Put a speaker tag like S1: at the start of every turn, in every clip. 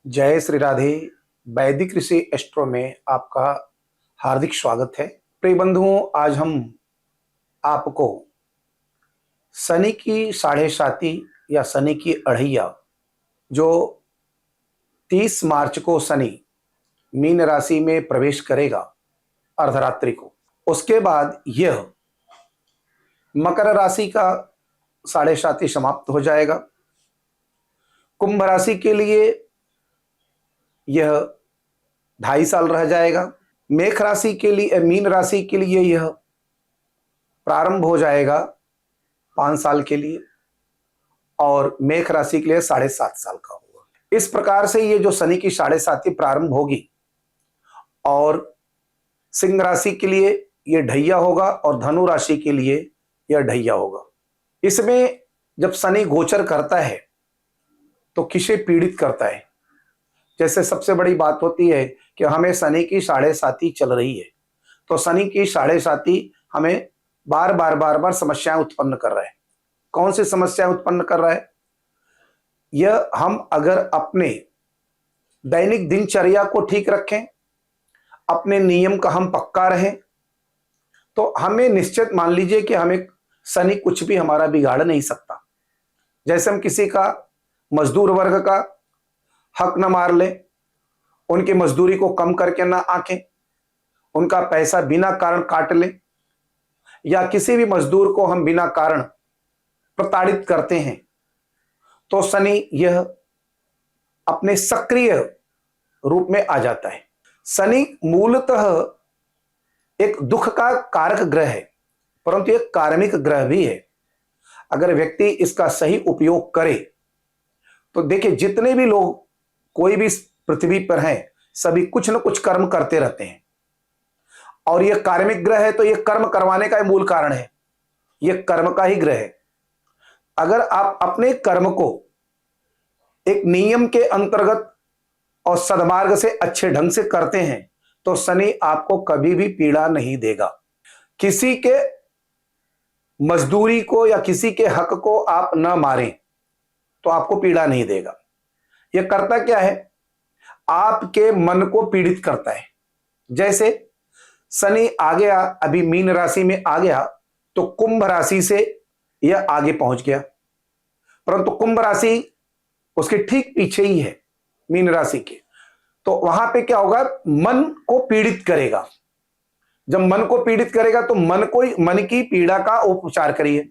S1: जय श्री राधे। वैदिक ऋषि एस्ट्रो में आपका हार्दिक स्वागत है। प्रिय बंधुओं, आज हम आपको शनि की साढ़े साती या शनि की अढ़ैया, जो 30 मार्च को शनि मीन राशि में प्रवेश करेगा अर्धरात्रि को, उसके बाद यह मकर राशि का साढ़े साती समाप्त हो जाएगा। कुंभ राशि के लिए यह 2.5 साल रह जाएगा। मेष राशि के लिए, मीन राशि के लिए यह प्रारंभ हो जाएगा 5 साल के लिए, और मेष राशि के लिए 7.5 साल का होगा। इस प्रकार से ये जो शनि की साढ़े साती प्रारंभ होगी, और सिंह राशि के लिए यह ढैया होगा और धनु राशि के लिए यह ढैया होगा। इसमें जब शनि गोचर करता है तो किसे पीड़ित करता है? जैसे सबसे बड़ी बात होती है कि हमें शनि की साढ़े साती चल रही है, तो शनि की साढ़े साती हमें बार बार समस्याएं उत्पन्न कर रहा है। कौन सी समस्याएं उत्पन्न कर रहा है? यह हम अगर अपने दैनिक दिनचर्या को ठीक रखें, अपने नियम का हम पक्का रहें, तो हमें निश्चित मान लीजिए कि हमें शनि कुछ भी हमारा बिगाड़ नहीं सकता। जैसे हम किसी का, मजदूर वर्ग का हक न मार ले, उनकी मजदूरी को कम करके ना आंकें, उनका पैसा बिना कारण काट ले, या किसी भी मजदूर को हम बिना कारण प्रताड़ित करते हैं, तो शनि यह अपने सक्रिय रूप में आ जाता है। शनि मूलतः एक दुख का कारक ग्रह है, परंतु एक कार्मिक ग्रह भी है। अगर व्यक्ति इसका सही उपयोग करे तो देखिए, जितने भी लोग कोई भी पृथ्वी पर हैं, सभी कुछ न कुछ कर्म करते रहते हैं, और यह कार्मिक ग्रह है तो यह कर्म करवाने का मूल कारण है। यह कर्म का ही ग्रह है। अगर आप अपने कर्म को एक नियम के अंतर्गत और सद्मार्ग से अच्छे ढंग से करते हैं तो शनि आपको कभी भी पीड़ा नहीं देगा। किसी के मजदूरी को या किसी के हक को आप न मारें तो आपको पीड़ा नहीं देगा। यह करता क्या है? आपके मन को पीड़ित करता है। जैसे शनि आ गया, अभी मीन राशि में आ गया, तो कुंभ राशि से यह आगे पहुंच गया, परंतु कुंभ राशि उसके ठीक पीछे ही है मीन राशि के। तो वहां पे क्या होगा? मन को पीड़ित करेगा। जब मन को पीड़ित करेगा तो मन की पीड़ा का उपचार करिए।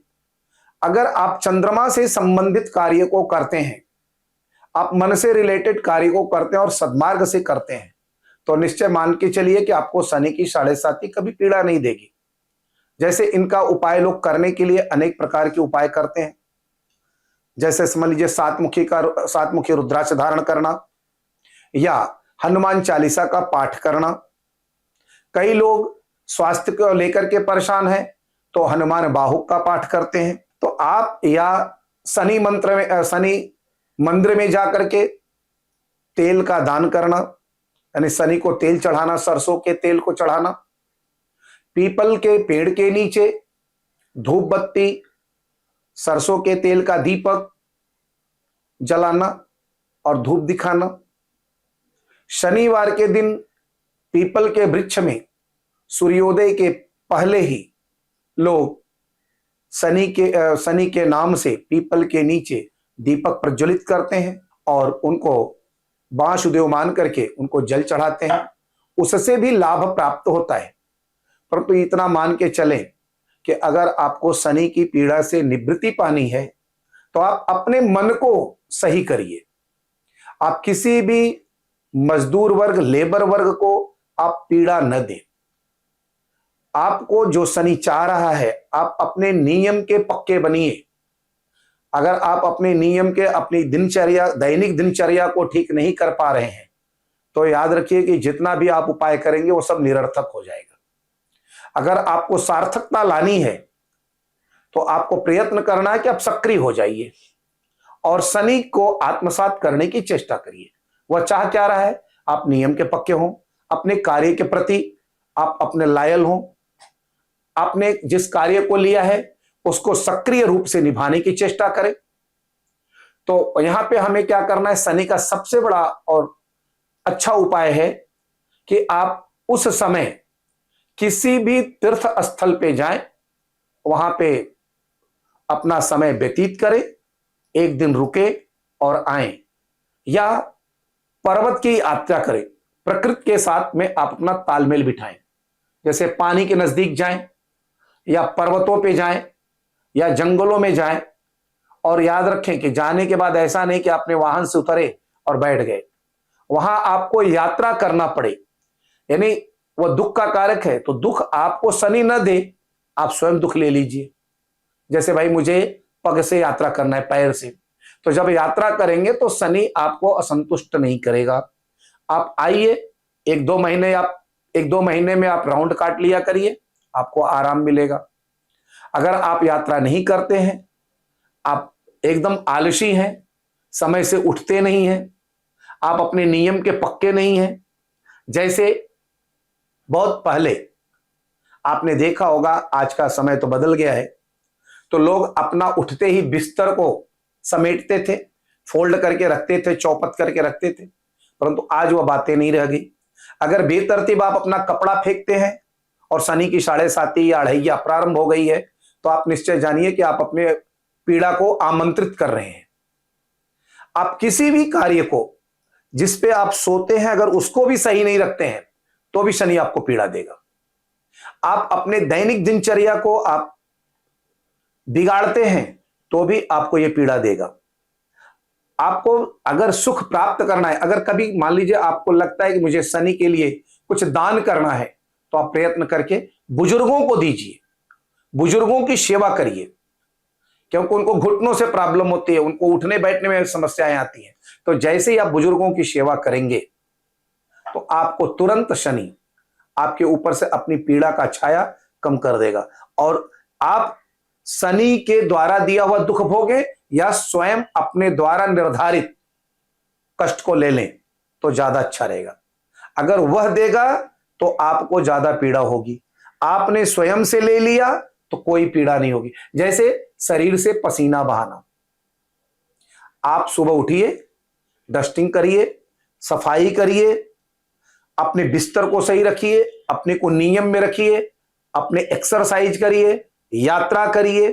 S1: अगर आप चंद्रमा से संबंधित कार्य को करते हैं, आप मन से रिलेटेड कार्य को करते हैं और सद्मार्ग से करते हैं, तो निश्चय मान के चलिए कि आपको शनि की साढ़े साती कभी पीड़ा नहीं देगी। जैसे इनका उपाय लोग करने के लिए अनेक प्रकार के उपाय करते हैं। जैसे समझ लीजिए सातमुखी रुद्राक्ष धारण करना, या हनुमान चालीसा का पाठ करना। कई लोग स्वास्थ्य को लेकर के परेशान हैं तो हनुमान बाहुक का पाठ करते हैं। तो आप या शनि मंदिर में जाकर के तेल का दान करना, यानी शनि को तेल चढ़ाना, सरसों के तेल को चढ़ाना, पीपल के पेड़ के नीचे धूप बत्ती, सरसों के तेल का दीपक जलाना और धूप दिखाना। शनिवार के दिन पीपल के वृक्ष में सूर्योदय के पहले ही लोग शनि के नाम से पीपल के नीचे दीपक प्रज्वलित करते हैं और उनको वासुदेव मान करके उनको जल चढ़ाते हैं। उससे भी लाभ प्राप्त होता है। परंतु इतना मान के चलें कि अगर आपको शनि की पीड़ा से निवृत्ति पानी है तो आप अपने मन को सही करिए। आप किसी भी मजदूर वर्ग, लेबर वर्ग को आप पीड़ा न दें। आपको जो शनि चाह रहा है, आप अपने नियम के पक्के बनिए। अगर आप अपने नियम के, अपनी दिनचर्या, दैनिक दिनचर्या को ठीक नहीं कर पा रहे हैं तो याद रखिए कि जितना भी आप उपाय करेंगे वो सब निरर्थक हो जाएगा। अगर आपको सार्थकता लानी है तो आपको प्रयत्न करना है कि आप सक्रिय हो जाइए और शनि को आत्मसात करने की चेष्टा करिए। वह चाह क्या रहा है? आप नियम के पक्के हों, अपने कार्य के प्रति आप अपने लायल हों, आपने जिस कार्य को लिया है उसको सक्रिय रूप से निभाने की चेष्टा करें। तो यहां पे हमें क्या करना है, शनि का सबसे बड़ा और अच्छा उपाय है कि आप उस समय किसी भी तीर्थ स्थल पे जाएं, वहां पे अपना समय व्यतीत करें, एक दिन रुके और आए, या पर्वत की यात्रा करें, प्रकृति के साथ में आप अपना तालमेल बिठाएं। जैसे पानी के नजदीक जाएं, या पर्वतों पे जाएं, या जंगलों में जाएं। और याद रखें कि जाने के बाद ऐसा नहीं कि आपने वाहन से उतरे और बैठ गए, वहां आपको यात्रा करना पड़े, यानी वह दुख का कारक है, तो दुख आपको शनि न दे, आप स्वयं दुख ले लीजिए। जैसे भाई मुझे पग से यात्रा करना है, पैर से, तो जब यात्रा करेंगे तो शनि आपको असंतुष्ट नहीं करेगा। आप आइए, एक दो महीने में आप राउंड काट लिया करिए, आपको आराम मिलेगा। अगर आप यात्रा नहीं करते हैं, आप एकदम आलसी हैं, समय से उठते नहीं हैं, आप अपने नियम के पक्के नहीं हैं, जैसे बहुत पहले आपने देखा होगा, आज का समय तो बदल गया है, तो लोग अपना उठते ही बिस्तर को समेटते थे, फोल्ड करके रखते थे, चौपट करके रखते थे, परंतु आज वह बातें नहीं रह गई। अगर बेतरतीब आप अपना कपड़ा फेंकते हैं और शनि की 7:30 या 2:30 प्रारंभ हो गई है, तो आप निश्चय जानिए कि आप अपने पीड़ा को आमंत्रित कर रहे हैं। आप किसी भी कार्य को जिस पे आप सोते हैं, अगर उसको भी सही नहीं रखते हैं, तो भी शनि आपको पीड़ा देगा। आप अपने दैनिक दिनचर्या को आप बिगाड़ते हैं, तो भी आपको यह पीड़ा देगा। आपको अगर सुख प्राप्त करना है, अगर कभी मान लीजिए आपको लगता है कि मुझे शनि के लिए कुछ दान करना है, तो आप प्रयत्न करके बुजुर्गों को दीजिए, बुजुर्गों की सेवा करिए, क्योंकि उनको घुटनों से प्रॉब्लम होती है, उनको उठने बैठने में समस्याएं आती हैं। तो जैसे ही आप बुजुर्गों की सेवा करेंगे, तो आपको तुरंत शनि आपके ऊपर से अपनी पीड़ा का छाया कम कर देगा, और आप शनि के द्वारा दिया हुआ दुख भोगे या स्वयं अपने द्वारा निर्धारित कष्ट को ले लें, तो ज्यादा अच्छा रहेगा। अगर वह देगा तो आपको ज्यादा पीड़ा होगी, आपने स्वयं से ले लिया तो कोई पीड़ा नहीं होगी। जैसे शरीर से पसीना बहाना, आप सुबह उठिए, डस्टिंग करिए, सफाई करिए, अपने बिस्तर को सही रखिए, अपने को नियम में रखिए, अपने एक्सरसाइज करिए, यात्रा करिए,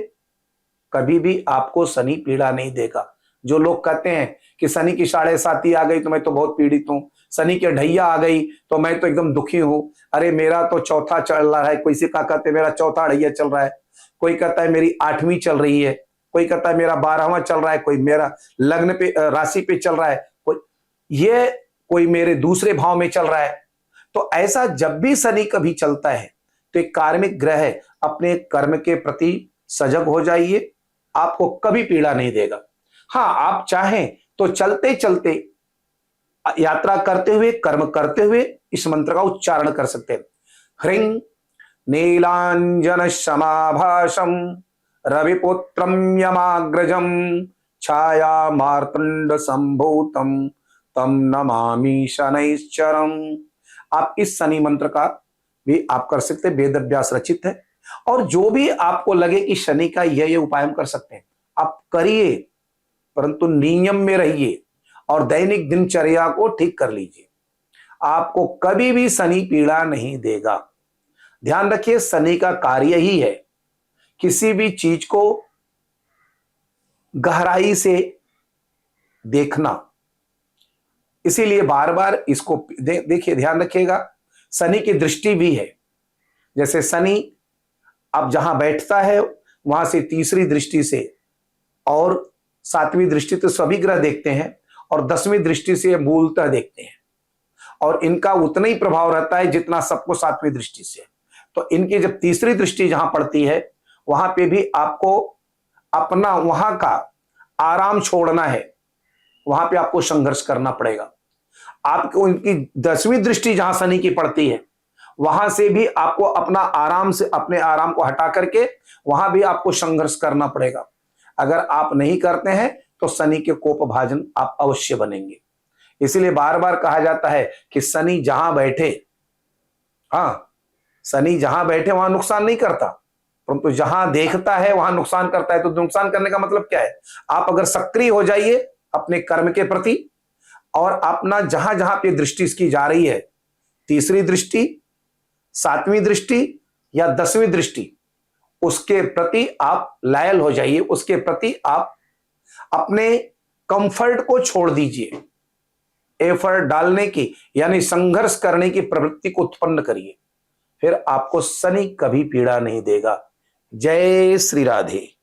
S1: कभी भी आपको शनि पीड़ा नहीं देगा। जो लोग कहते हैं कि शनि की 7:30 आ गई तो मैं तो बहुत पीड़ित हूं, शनि की 2:30 आ गई तो मैं तो एकदम दुखी हूं, अरे मेरा तो चौथा चल रहा है, कोई का कहते मेरा चौथा 2:30 चल रहा है, कोई कहता है मेरी 8वीं चल रही है, कोई कहता है मेरा 12वां चल रहा है, कोई मेरा लग्न पे राशि पे चल रहा है, कोई मेरे दूसरे भाव में चल रहा है। तो ऐसा जब भी शनि कभी चलता है, तो एक कार्मिक ग्रह है, अपने कर्म के प्रति सजग हो जाइए, आपको कभी पीड़ा नहीं देगा। हाँ, आप चाहें तो चलते चलते, यात्रा करते हुए, कर्म करते हुए इस मंत्र का उच्चारण कर सकते हैं। ह्रीं नीलांजन समाभासम रविपुत्रम यमाग्रजम छाया मार्तंड संभूतम तम नमामि शनैश्चरम। आप इस शनि मंत्र का भी आप कर सकते हैं, वेद व्यास रचित है। और जो भी आपको लगे कि शनि का ये उपाय हम कर सकते हैं, आप करिए, परंतु नियम में रहिए और दैनिक दिनचर्या को ठीक कर लीजिए, आपको कभी भी शनि पीड़ा नहीं देगा। ध्यान रखिए, शनि का कार्य ही है किसी भी चीज को गहराई से देखना, इसीलिए बार बार इसको देखिए, ध्यान रखिएगा। शनि की दृष्टि भी है, जैसे शनि अब जहां बैठता है वहां से तीसरी दृष्टि से और 7वीं दृष्टि तो सभी ग्रह देखते हैं, और 10वीं दृष्टि से मूलतः देखते हैं, और इनका उतना ही प्रभाव रहता है जितना सबको 7वीं दृष्टि से। तो इनकी जब तीसरी दृष्टि जहां पड़ती है, वहां पे भी आपको अपना वहां का आराम छोड़ना है, वहां पे आपको संघर्ष करना पड़ेगा। आपको उनकी 10वीं दृष्टि जहां शनि की पड़ती है, वहां से भी आपको अपना आराम से अपने आराम को हटा करके वहां भी आपको संघर्ष करना पड़ेगा। अगर आप नहीं करते हैं तो शनि के कोपभाजन आप अवश्य बनेंगे। इसलिए बार बार कहा जाता है कि शनि जहां बैठे, हाँ, शनि जहां बैठे वहां नुकसान नहीं करता, परंतु जहां देखता है वहां नुकसान करता है। तो नुकसान करने का मतलब क्या है? आप अगर सक्रिय हो जाइए अपने कर्म के प्रति, और अपना जहां जहां पे दृष्टि इसकी जा रही है, तीसरी दृष्टि, सातवीं दृष्टि या 10वीं दृष्टि, उसके प्रति आप लायल हो जाइए, उसके प्रति आप अपने कंफर्ट को छोड़ दीजिए, एफर्ट डालने की यानी संघर्ष करने की प्रवृत्ति को उत्पन्न करिए, फिर आपको शनि कभी पीड़ा नहीं देगा। जय श्री राधे।